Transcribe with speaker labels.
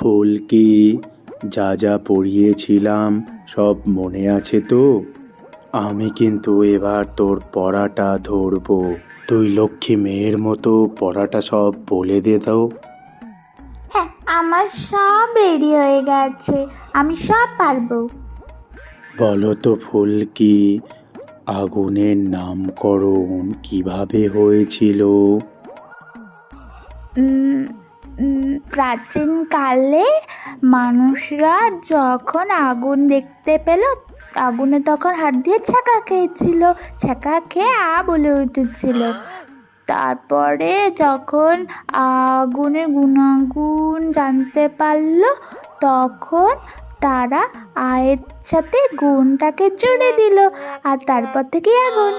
Speaker 1: ফুলকি, যা যা পড়িয়েছিলাম সব মনে আছে তো? আমি কিন্তু এবার তোর পড়াটা ধরবো। তুই লক্ষ্মী মেয়ের মতো পড়াটা সব বলে দে তো।
Speaker 2: হ্যাঁ, আমার সব রেডি হয়ে গেছে, আমি সব পারবো।
Speaker 1: বলো তো ফুলকি, আগুনের নামকরণ কিভাবে হয়েছিল?
Speaker 2: প্রাচীনকালে মানুষরা যখন আগুন দেখতে পেল, আগুনে তখন হাত দিয়ে ছ্যাঁকা খেয়েছিল, ছ্যাঁকা খেয়ে বলে উঠেছিল। তারপরে যখন আগুনের গুণাগুণ জানতে পারলো, তখন তারা আয়ের সাথে গুণটাকে জুড়ে দিল, আর তারপর থেকেই আগুন।